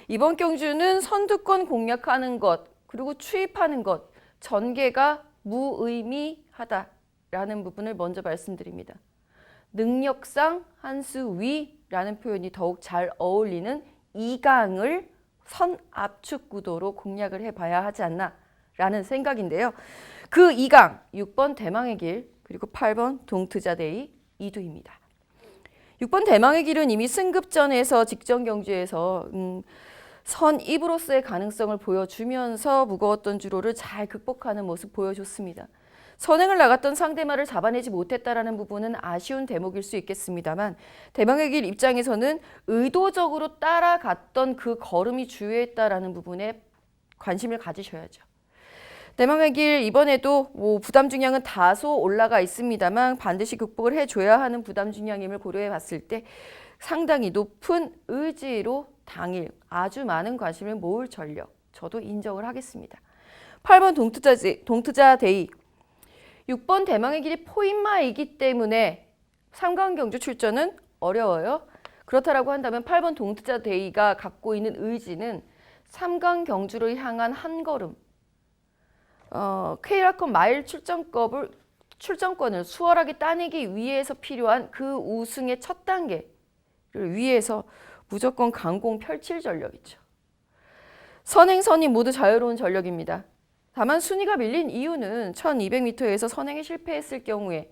이번 경주는 선두권 공략하는 것 그리고 추입하는 것 전개가 무의미하다라는 부분을 먼저 말씀드립니다. 능력상 한 수 위라는 표현이 더욱 잘 어울리는 2강을 선 압축 구도로 공략을 해봐야 하지 않나라는 생각인데요. 그 2강 6번 대망의 길 그리고 8번 동트자데이 이두입니다. 6번 대망의 길은 이미 승급전에서 직전 경주에서 선입으로서의 가능성을 보여주면서 무거웠던 주로를 잘 극복하는 모습 보여줬습니다. 선행을 나갔던 상대마를 잡아내지 못했다라는 부분은 아쉬운 대목일 수 있겠습니다만 대망의 길 입장에서는 의도적으로 따라갔던 그 걸음이 주요했다라는 부분에 관심을 가지셔야죠. 대망의 길 이번에도 부담 중량은 다소 올라가 있습니다만 반드시 극복을 해줘야 하는 부담 중량임을 고려해 봤을 때 상당히 높은 의지로 당일 아주 많은 관심을 모을 전력 저도 인정을 하겠습니다. 8번 동트자데이 6번 대망의 길이 포인마이기 때문에 3강 경주 출전은 어려워요. 그렇다라고 한다면 8번 동트자데이가 갖고 있는 의지는 3강 경주를 향한 한 걸음 K라컵 마일 출전권을 수월하게 따내기 위해서 필요한 그 우승의 첫 단계를 위해서 무조건 강공 펼칠 전력이죠. 선행선이 모두 자유로운 전력입니다. 다만 순위가 밀린 이유는 1200m에서 선행에 실패했을 경우에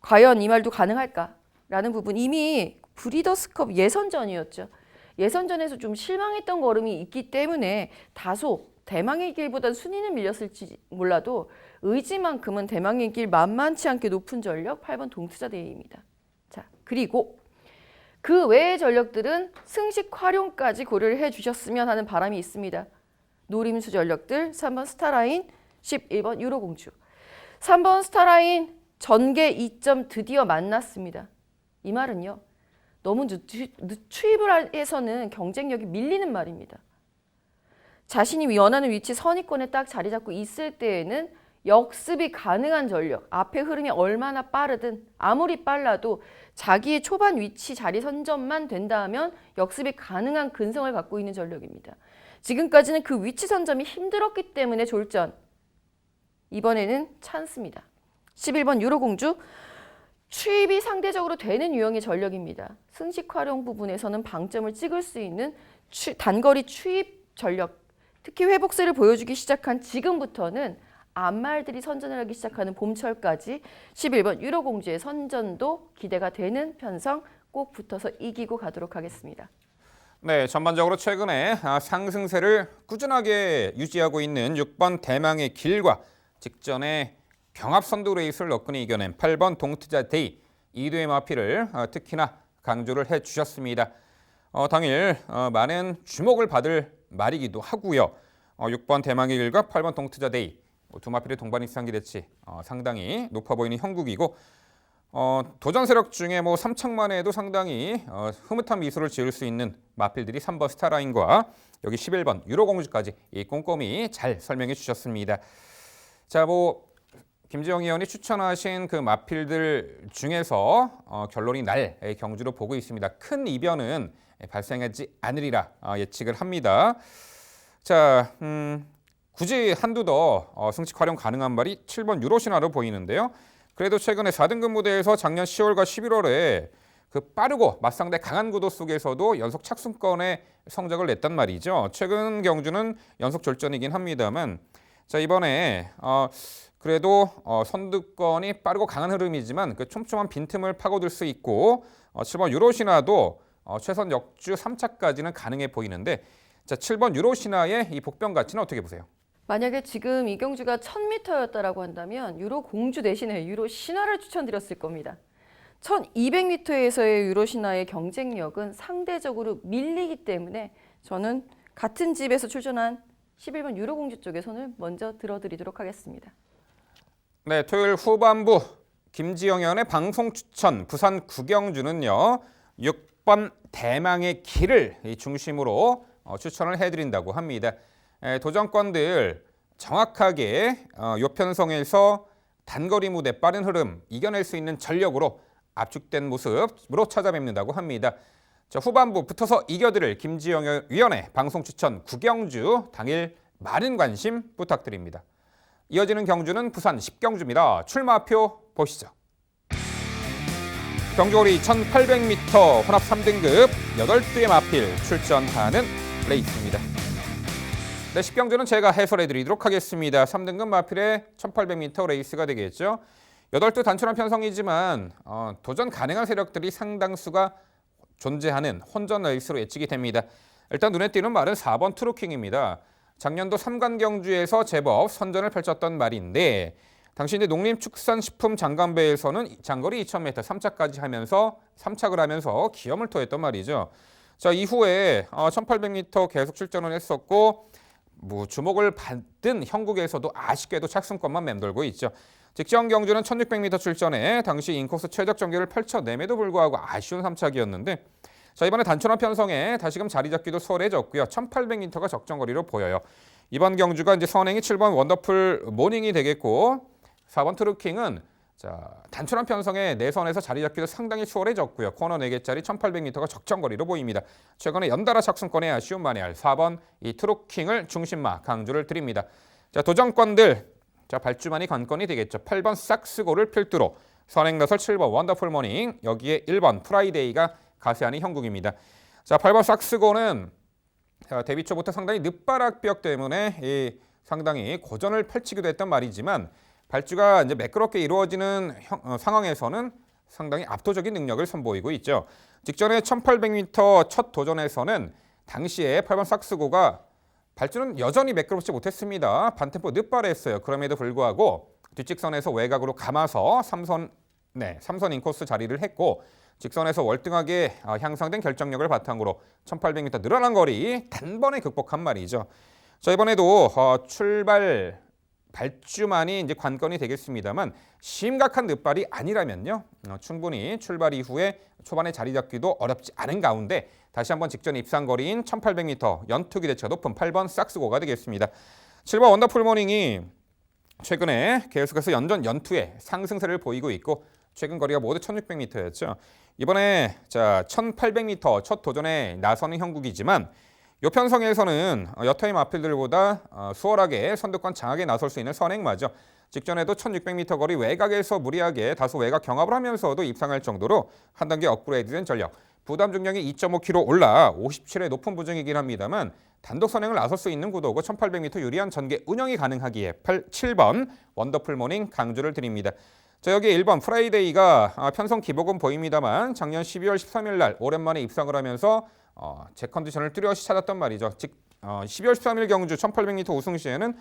과연 이 말도 가능할까라는 부분 이미 브리더스컵 예선전이었죠. 예선전에서 좀 실망했던 걸음이 있기 때문에 다소 대망의 길보단 순위는 밀렸을지 몰라도 의지만큼은 대망의 길 만만치 않게 높은 전력 8번 동투자대회입니다. 자, 그리고 그 외의 전력들은 승식 활용까지 고려를 해주셨으면 하는 바람이 있습니다. 노림수 전력들 3번 스타라인, 11번 유로공주. 3번 스타라인 전개 2점 드디어 만났습니다. 이 말은요. 너무 추입을 해서는 경쟁력이 밀리는 말입니다. 자신이 원하는 위치 선의권에 딱 자리 잡고 있을 때에는 역습이 가능한 전력, 앞의 흐름이 얼마나 빠르든 아무리 빨라도 자기의 초반 위치 자리 선점만 된다면 역습이 가능한 근성을 갖고 있는 전력입니다. 지금까지는 그 위치 선점이 힘들었기 때문에 졸전, 이번에는 찬스입니다. 11번 유로공주, 추입이 상대적으로 되는 유형의 전력입니다. 승식 활용 부분에서는 방점을 찍을 수 있는 단거리 추입 전력, 특히 회복세를 보여주기 시작한 지금부터는 앞말들이 선전을 하기 시작하는 봄철까지 11번 유로공주의 선전도 기대가 되는 편성 꼭 붙어서 이기고 가도록 하겠습니다. 네, 전반적으로 최근에 상승세를 꾸준하게 유지하고 있는 6번 대망의 길과 직전에 병합 선두 레이스를 너끈히 이겨낸 8번 동트자데이 이두의 마피를 특히나 강조를 해주셨습니다. 당일 많은 주목을 받을 말이기도 하고요. 6번 대망의 길과 8번 동트자데이 두 마필의 동반 이상 기대치 상당히 높아 보이는 형국이고 도전 세력 중에 삼척만 해도 상당히 흐뭇한 미소를 지을 수 있는 마필들이 3번 스타라인과 여기 11번 유로공주까지 꼼꼼히 잘 설명해 주셨습니다. 자, 김지영 의원이 추천하신 그 마필들 중에서 결론이 날 경주로 보고 있습니다. 큰 이변은 발생하지 않으리라 예측을 합니다. 자, 굳이 한두 더 승식 활용 가능한 말이 7번 유로신화로 보이는데요. 그래도 최근에 4등급 무대에서 작년 10월과 11월에 그 빠르고 맞상대 강한 구도 속에서도 연속 착순권의 성적을 냈단 말이죠. 최근 경주는 연속 졸전이긴 합니다만 자, 이번에 그래도 선두권이 빠르고 강한 흐름이지만 그 촘촘한 빈틈을 파고들 수 있고 7번 유로신화도 최선 역주 3차까지는 가능해 보이는데 자, 7번 유로신화의 이 복병 가치는 어떻게 보세요? 만약에 지금 이 경주가 1000m였다라고 한다면 유로 공주 대신에 유로 신화를 추천드렸을 겁니다. 1200m에서의 유로 신화의 경쟁력은 상대적으로 밀리기 때문에 저는 같은 집에서 출전한 11번 유로 공주 쪽의 손을 먼저 들어드리도록 하겠습니다. 네, 토요일 후반부 김지영 의원의 방송 추천 부산 구경주는요 6번 대망의 길을 중심으로 추천을 해드린다고 합니다. 도전권들 정확하게 요편성에서 단거리 무대 빠른 흐름 이겨낼 수 있는 전력으로 압축된 모습으로 찾아뵙는다고 합니다. 자, 후반부 붙어서 이겨드릴 김지영 위원의 방송 추천 구경주 당일 많은 관심 부탁드립니다. 이어지는 경주는 부산 10경주입니다. 출마표 보시죠. 경주거리 1800m 혼합 3등급 8두의 마필 출전하는 레이스입니다. 네, 10경주는 제가 해설해 드리도록 하겠습니다. 3등급 마필의 1800m 레이스가 되겠죠. 8두 단순한 편성이지만 도전 가능한 세력들이 상당수가 존재하는 혼전 레이스로 예측이 됩니다. 일단 눈에 띄는 말은 4번 트루킹입니다. 작년도 3관 경주에서 제법 선전을 펼쳤던 말인데 당시 이제 농림축산식품장관배에서는 장거리 2000m 3차까지 하면서 3착을 하면서 기염을 토했던 말이죠. 자, 이후에 1800m 계속 출전을 했었고 주목을 받은 형국에서도 아쉽게도 착승권만 맴돌고 있죠. 직전 경주는 1600m 출전에 당시 인코스 최적 전개를 펼쳐냄에도 불구하고 아쉬운 3착이었는데 자, 이번에 단순한 편성에 다시금 자리 잡기도 수월해졌고요. 1800m가 적정거리로 보여요. 이번 경주가 이제 선행이 7번 원더풀 모닝이 되겠고 4번 트루킹은 자, 단순한 편성에 내선에서 자리 잡기도 상당히 수월해졌고요. 코너 4개짜리 1800m가 적정거리로 보입니다. 최근에 연달아 착승권에 아쉬운 만회할 4번 이 트루킹을 중심마 강조를 드립니다. 자, 도전권들 자, 발주만이 관건이 되겠죠. 8번 삭스고를 필두로 선행 나설 7번 원더풀 모닝 여기에 1번 프라이데이가 가세하는 형국입니다. 자, 8번 삭스고는 데뷔 초부터 상당히 늦바락벽 때문에 상당히 고전을 펼치기도 했던 말이지만 발주가 이제 매끄럽게 이루어지는 상황에서는 상당히 압도적인 능력을 선보이고 있죠. 직전에 1800m 첫 도전에서는 당시에 8번 삭스고가 발주는 여전히 매끄럽지 못했습니다. 반템포 늦발했어요. 그럼에도 불구하고 뒷직선에서 외곽으로 감아서 3선 인코스 자리를 했고 직선에서 월등하게 향상된 결정력을 바탕으로 1800m 늘어난 거리 단번에 극복한 말이죠. 자, 이번에도 출발 발주만이 이제 관건이 되겠습니다만 심각한 늦발이 아니라면요. 충분히 출발 이후에 초반에 자리 잡기도 어렵지 않은 가운데 다시 한번 직전 입상 거리인 1800m 연투 기대치가 높은 8번 삭스고가 되겠습니다. 7번 원더풀 모닝이 최근에 계속해서 연투에 상승세를 보이고 있고 최근 거리가 모두 1600m였죠. 이번에 자 1800m 첫 도전에 나서는 형국이지만 요편성에서는 여타의 마필들보다 수월하게 선두권 장악에 나설 수 있는 선행마죠. 직전에도 1600m 거리 외곽에서 무리하게 다소 외곽 경합을 하면서도 입상할 정도로 한 단계 업그레이드된 전력. 부담 중량이 2.5kg 올라 57의 높은 부정이긴 합니다만 단독 선행을 나설 수 있는 구도고 1800m 유리한 전개 운영이 가능하기에 7번 원더풀 모닝 강조를 드립니다. 자, 여기 1번 프라이데이가 편성 기복은 보입니다만 작년 12월 13일 날 오랜만에 입상을 하면서 제 컨디션을 뚜렷이 찾았단 말이죠. 즉 12월 13일 경주 1800m 우승 시에는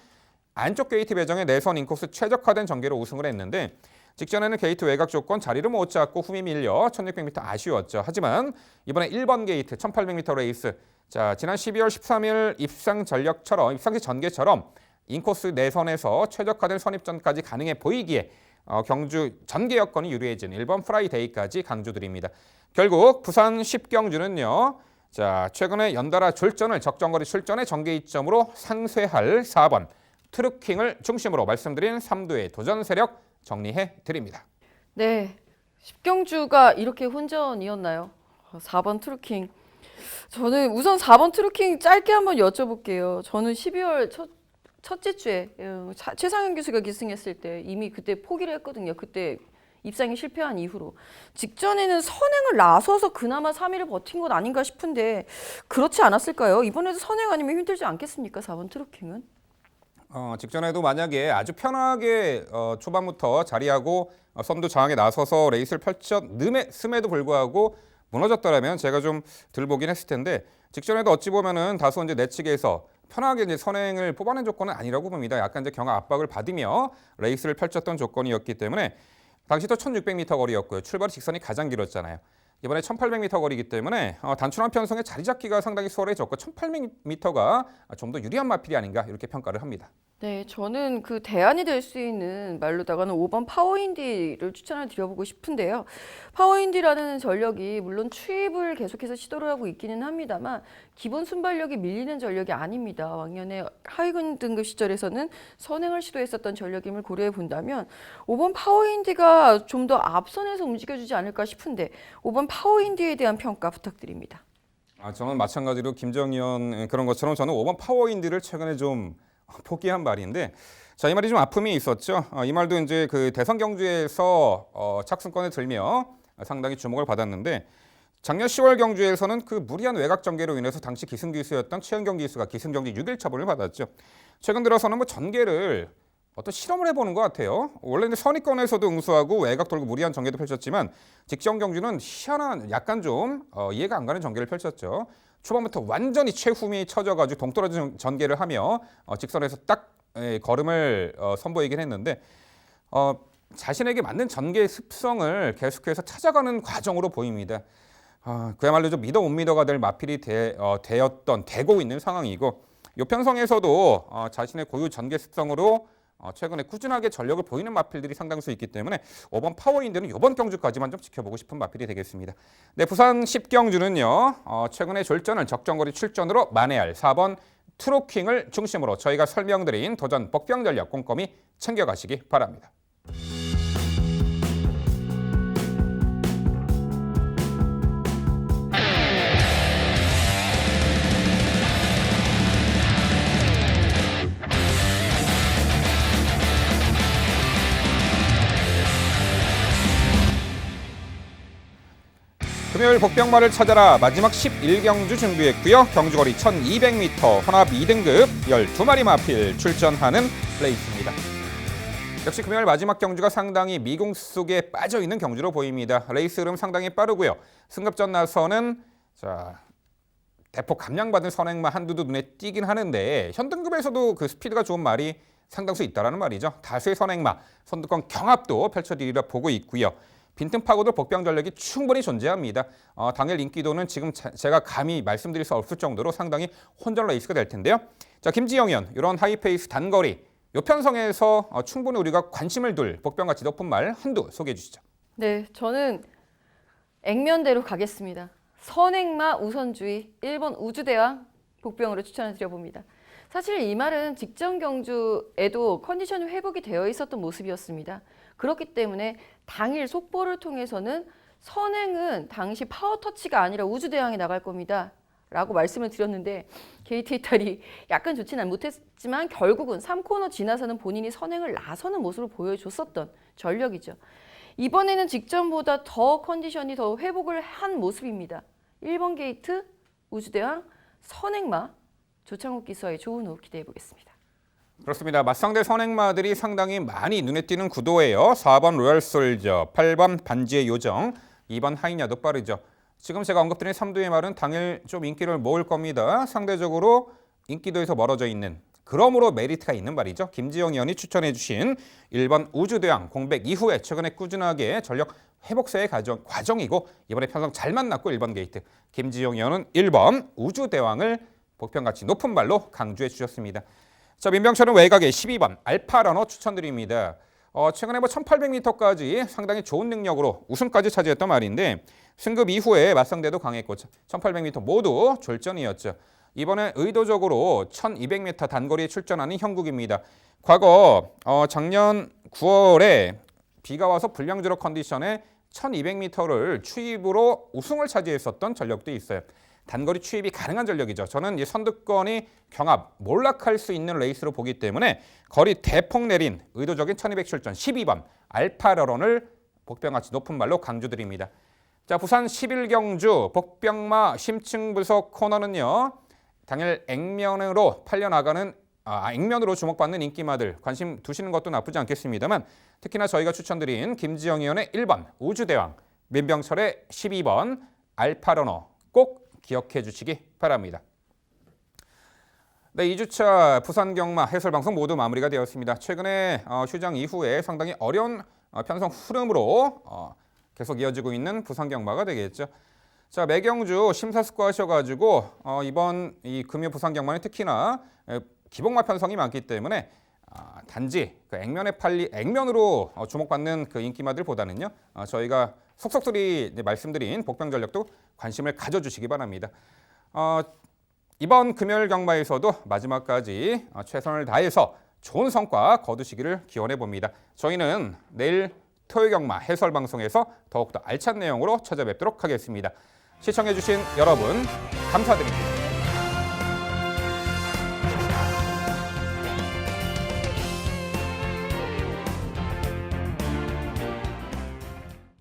안쪽 게이트 배정에 내선 인코스 최적화된 전개로 우승을 했는데 직전에는 게이트 외곽 조건 자리를 못 잡고 흠이 밀려 1600m 아쉬웠죠. 하지만 이번에 1번 게이트 1800m 레이스 자, 지난 12월 13일 입상 전력처럼 입상시 전개처럼 인코스 내선에서 최적화된 선입전까지 가능해 보이기에 경주 전개 여건이 유리해진 1번 프라이데이까지 강조드립니다. 결국 부산 10경주는요. 자, 최근에 연달아 출전을 적정거리 출전의 전개 이점으로 상쇄할 4번 트루킹을 중심으로 말씀드린 3두의 도전 세력 정리해 드립니다. 네, 10경주가 이렇게 혼전이었나요? 4번 트루킹. 저는 우선 4번 트루킹 짧게 한번 여쭤볼게요. 저는 12월 첫째 주에 최상현 교수가 기승했을 때 이미 그때 포기를 했거든요. 그때 입상이 실패한 이후로. 직전에는 선행을 나서서 그나마 3위를 버틴 것 아닌가 싶은데 그렇지 않았을까요? 이번에도 선행 아니면 힘들지 않겠습니까? 4번 트루킹은? 직전에도 만약에 아주 편하게 초반부터 자리하고 선두 저항에 나서서 레이스를 펼쳤음에도 불구하고 무너졌더라면 제가 좀 덜 보긴 했을 텐데 직전에도 어찌 보면은 다소 이제 내측에서 편하게 이제 선행을 뽑아낸 조건은 아니라고 봅니다. 약간 이제 경합 압박을 받으며 레이스를 펼쳤던 조건이었기 때문에 당시도 1,600m 거리였고요. 출발 직선이 가장 길었잖아요. 이번에 1,800m 거리이기 때문에 단순한 편성에 자리 잡기가 상당히 수월해졌고 1,800m가 좀 더 유리한 마필이 아닌가 이렇게 평가를 합니다. 네, 저는 그 대안이 될 수 있는 말로다가는 5번 파워인디를 추천을 드려보고 싶은데요. 파워인디라는 전력이 물론 추입을 계속해서 시도를 하고 있기는 합니다만 기본 순발력이 밀리는 전력이 아닙니다. 왕년에 하위군 등급 시절에서는 선행을 시도했었던 전력임을 고려해 본다면 5번 파워인디가 좀 더 앞선에서 움직여주지 않을까 싶은데 5번 파워인디에 대한 평가 부탁드립니다. 저는 마찬가지로 김정현 그런 것처럼 저는 5번 파워인디를 최근에 좀 포기한 말인데 자, 이 말이 좀 아픔이 있었죠. 이 말도 이제 그 대선 경주에서 착승권에 들며 상당히 주목을 받았는데 작년 10월 경주에서는 그 무리한 외곽 전개로 인해서 당시 기승기수였던 최은경 기수가 기승전기 6일 처분을 받았죠. 최근 들어서는 뭐 전개를 어떤 실험을 해보는 것 같아요. 원래는 선의권에서도 응수하고 외곽 돌고 무리한 전개도 펼쳤지만 직전 경주는 희한한 약간 좀 이해가 안 가는 전개를 펼쳤죠. 초반부터 완전히 최후미에 쳐져가지고 동떨어진 전개를 하며 직선에서 딱 걸음을 선보이긴 했는데 자신에게 맞는 전개 습성을 계속해서 찾아가는 과정으로 보입니다. 그야말로 좀 미더 못 미더가 될 마필이 되고 있는 상황이고 이 편성에서도 자신의 고유 전개 습성으로 최근에 꾸준하게 전력을 보이는 마필들이 상당수 있기 때문에 5번 파워인드는 이번 경주까지만 좀 지켜보고 싶은 마필이 되겠습니다. 네, 부산 10경주는요. 최근에 졸전을 적정거리 출전으로 만회할 4번 트로킹을 중심으로 저희가 설명드린 도전 복병 전력 꼼꼼히 챙겨가시기 바랍니다. 금요일 복병마를 찾아라 마지막 11경주 준비했고요. 경주거리 1200m 혼합 2등급 12마리 마필 출전하는 레이스입니다. 역시 금요일 마지막 경주가 상당히 미궁 속에 빠져있는 경주로 보입니다. 레이스 흐름 상당히 빠르고요. 승급전 나서는 대폭 감량받은 선행마 한두도 눈에 띄긴 하는데 현등급에서도 그 스피드가 좋은 말이 상당수 있다는 말이죠. 다수의 선행마, 선두권 경합도 펼쳐지리라 보고 있고요. 빈틈 파고들 복병 전력이 충분히 존재합니다. 당일 인기도는 지금 제가 감히 말씀드릴 수 없을 정도로 상당히 혼전 레이스가 될 텐데요. 자, 김지영현 이런 하이페이스 단거리 요 편성에서 충분히 우리가 관심을 둘 복병같이 높은 말 한두 소개해 주시죠. 네, 저는 액면대로 가겠습니다. 선행마 우선주의 1번 우주대왕 복병으로 추천을 드려봅니다. 사실 이 말은 직전 경주에도 컨디션이 회복이 되어 있었던 모습이었습니다. 그렇기 때문에 당일 속보를 통해서는 선행은 당시 파워터치가 아니라 우주대왕에 나갈 겁니다. 라고 말씀을 드렸는데 KT 이탈이 약간 좋지는 못했지만 결국은 3코너 지나서는 본인이 선행을 나서는 모습을 보여줬었던 전력이죠. 이번에는 직전보다 더 컨디션이 더 회복을 한 모습입니다. 1번 게이트, 우주대왕, 선행마, 조창욱 기수와의 좋은 호흡 기대해 보겠습니다. 그렇습니다. 맞상대 선행마들이 상당히 많이 눈에 띄는 구도예요. 4번 로얄솔저, 8번 반지의 요정, 2번 하이냐도 빠르죠. 지금 제가 언급드린 3두의 말은 당일 좀 인기를 모을 겁니다. 상대적으로 인기도에서 멀어져 있는 그러므로 메리트가 있는 말이죠. 김지영 의원이 추천해 주신 1번 우주대왕 공백 이후에 최근에 꾸준하게 전력 회복세의 과정이고 이번에 편성 잘 만났고 1번 게이트. 김지영 의원은 1번 우주대왕을 복평같이 높은 발로 강조해 주셨습니다. 자, 민병철은 외곽에 12번 알파러너 추천드립니다. 최근에 1800m까지 상당히 좋은 능력으로 우승까지 차지했던 말인데 승급 이후에 맞상대도 강했고 1800m 모두 졸전이었죠. 이번에 의도적으로 1200m 단거리에 출전하는 형국입니다. 과거 작년 9월에 비가 와서 불량주로 컨디션에 1200m를 추입으로 우승을 차지했었던 전력도 있어요. 단거리 추입이 가능한 전력이죠. 저는 이 선두권이 경합, 몰락할 수 있는 레이스로 보기 때문에 거리 대폭 내린 의도적인 1200 출전 12번 알파러런을 복병같이 높은 말로 강조드립니다. 자, 부산 11경주 복병마 심층 부석 코너는요. 당일 액면으로 팔려나가는 액면으로 주목받는 인기마들 관심 두시는 것도 나쁘지 않겠습니다만 특히나 저희가 추천드린 김지영 의원의 1번 우주대왕, 민병철의 12번 알파러너 꼭 기억해 주시기 바랍니다. 네, 2주차 부산경마 해설방송 모두 마무리가 되었습니다. 최근에 휴장 이후에 상당히 어려운 편성 흐름으로 계속 이어지고 있는 부산경마가 되겠죠. 자, 매경주 심사숙고하셔가지고 이번 이 금요 부산경마는 특히나 기복마 편성이 많기 때문에 단지 그 액면으로 주목받는 그 인기마들보다는요 저희가 속속들이 말씀드린 복병 전략도 관심을 가져주시기 바랍니다. 이번 금요일 경마에서도 마지막까지 최선을 다해서 좋은 성과 거두시기를 기원해 봅니다. 저희는 내일 토요 경마 해설 방송에서 더욱더 알찬 내용으로 찾아뵙도록 하겠습니다. 시청해 주신 여러분 감사드립니다.